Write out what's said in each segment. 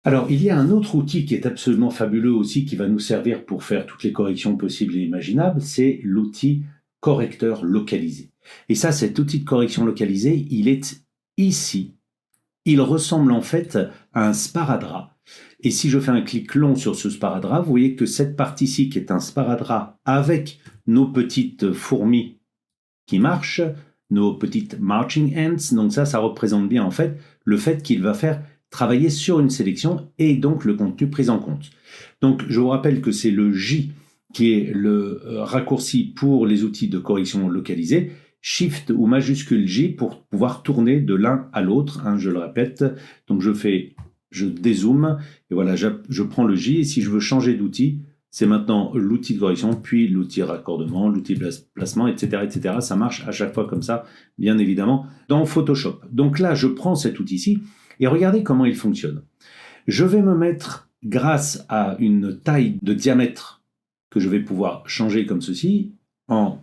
Alors, il y a un autre outil qui est absolument fabuleux aussi, qui va nous servir pour faire toutes les corrections possibles et imaginables, c'est l'outil correcteur localisé. Et ça, cet outil de correction localisé, il est ici. Il ressemble en fait à un sparadrap. Et si je fais un clic long sur ce sparadrap, vous voyez que cette partie-ci, qui est un sparadrap avec nos petites fourmis qui marchent, nos petites marching ants, donc ça représente bien en fait le fait qu'il va faire travailler sur une sélection et donc le contenu pris en compte. Donc je vous rappelle que c'est le J qui est le raccourci pour les outils de correction localisée, Shift ou majuscule J pour pouvoir tourner de l'un à l'autre, je le répète. Donc je dézoome, et voilà, je prends le J, et si je veux changer d'outil, c'est maintenant l'outil de correction, puis l'outil raccordement, l'outil placement, etc., etc. Ça marche à chaque fois comme ça, bien évidemment, dans Photoshop. Donc là, je prends cet outil-ci, et regardez comment il fonctionne. Je vais me mettre, grâce à une taille de diamètre que je vais pouvoir changer comme ceci, en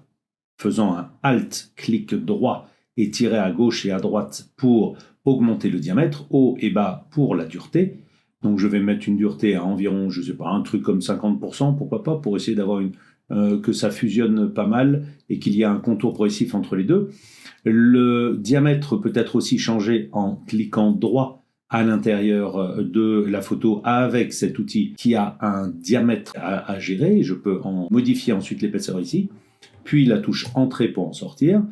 faisant un Alt, clic droit et tirer à gauche et à droite pour augmenter le diamètre, haut et bas pour la dureté. Donc je vais mettre une dureté à environ, je ne sais pas, un truc comme 50%, pourquoi pas, pour essayer d'avoir que ça fusionne pas mal et qu'il y ait un contour progressif entre les deux. Le diamètre peut être aussi changé en cliquant droit à l'intérieur de la photo avec cet outil qui a un diamètre à gérer. Je peux en modifier ensuite l'épaisseur ici, puis la touche Entrée pour en sortir.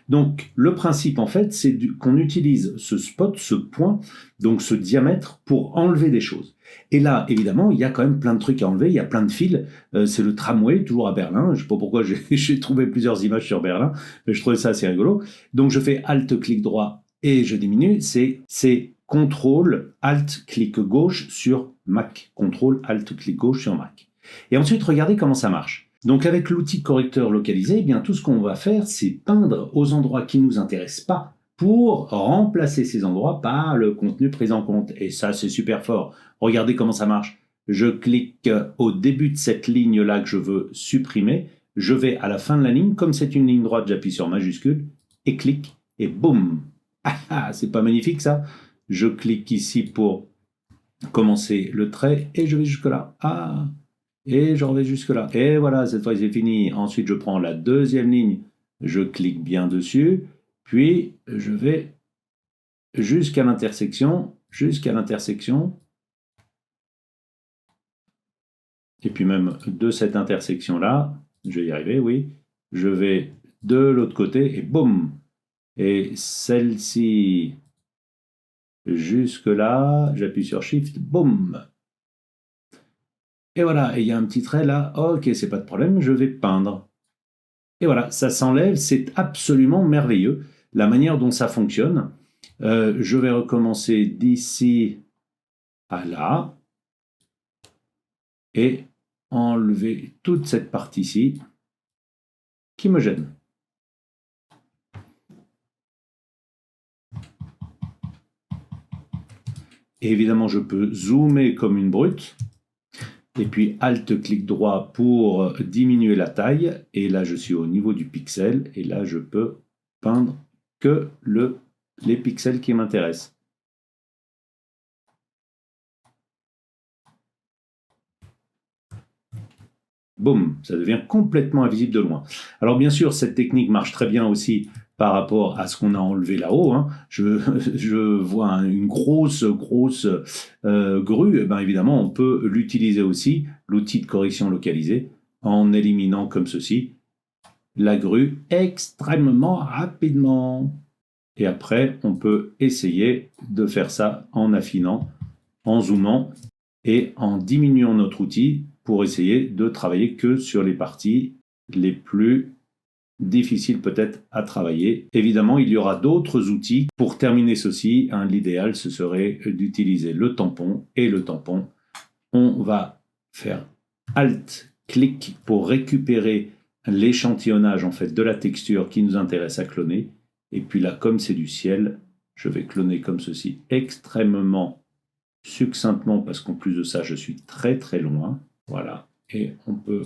Donc le principe en fait, c'est qu'on utilise ce spot, ce point, donc ce diamètre pour enlever des choses. Et là, évidemment, il y a quand même plein de trucs à enlever, il y a plein de fils. C'est le tramway, toujours à Berlin. Je ne sais pas pourquoi j'ai trouvé plusieurs images sur Berlin, mais je trouvais ça assez rigolo. Donc je fais Alt, clic droit et je diminue. C'est CTRL, Alt, clic gauche sur Mac. CTRL, Alt, clic gauche sur Mac. Et ensuite, regardez comment ça marche. Donc avec l'outil correcteur localisé, eh bien, tout ce qu'on va faire, c'est peindre aux endroits qui ne nous intéressent pas pour remplacer ces endroits par le contenu pris en compte. Et ça, c'est super fort. Regardez comment ça marche. Je clique au début de cette ligne-là que je veux supprimer. Je vais à la fin de la ligne. Comme c'est une ligne droite, j'appuie sur majuscule et clique et boum. Ah, c'est pas magnifique ça? Je clique ici pour commencer le trait et je vais jusque là. Ah, et j'en vais jusque là. Et voilà, cette fois c'est fini. Ensuite, je prends la deuxième ligne, je clique bien dessus, puis je vais jusqu'à l'intersection, et puis même de cette intersection-là, je vais y arriver, oui, je vais de l'autre côté, et boum. Et celle-ci, jusque là, j'appuie sur Shift, boum. Et voilà, et il y a un petit trait là, ok, c'est pas de problème, je vais peindre. Et voilà, ça s'enlève, c'est absolument merveilleux, la manière dont ça fonctionne. Je vais recommencer d'ici à là, et enlever toute cette partie-ci qui me gêne. Et évidemment, je peux zoomer comme une brute. Et puis Alt, clic droit pour diminuer la taille. Et là, je suis au niveau du pixel. Et là, je peux peindre que les pixels qui m'intéressent. Boum, ça devient complètement invisible de loin. Alors bien sûr, cette technique marche très bien aussi par rapport à ce qu'on a enlevé là-haut. Je vois une grosse grue. Ben évidemment, on peut l'utiliser aussi, l'outil de correction localisé, en éliminant comme ceci la grue extrêmement rapidement. Et après, on peut essayer de faire ça en affinant, en zoomant et en diminuant notre outil pour essayer de travailler que sur les parties les plus difficiles peut-être à travailler. Évidemment, il y aura d'autres outils pour terminer ceci. L'idéal, ce serait d'utiliser le tampon. Et le tampon, on va faire Alt-clic pour récupérer l'échantillonnage en fait de la texture qui nous intéresse à cloner. Et puis là, comme c'est du ciel, je vais cloner comme ceci extrêmement succinctement parce qu'en plus de ça, je suis très loin. Voilà, et on peut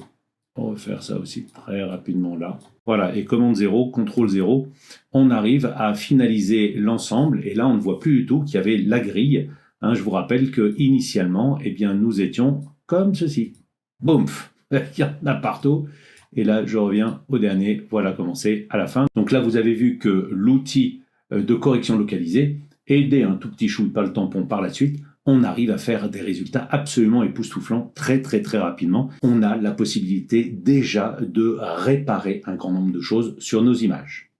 refaire ça aussi très rapidement là. Voilà, et commande 0, CTRL 0, on arrive à finaliser l'ensemble, et là on ne voit plus du tout qu'il y avait la grille Je vous rappelle que initialement, eh bien, nous étions comme ceci. Boumf, il y en a partout. Et là, je reviens au dernier. Voilà comment c'est à la fin. Donc là, vous avez vu que l'outil de correction localisée, aidé un tout petit chouille par le tampon par la suite, on arrive à faire des résultats absolument époustouflants très très très rapidement. On a la possibilité déjà de réparer un grand nombre de choses sur nos images.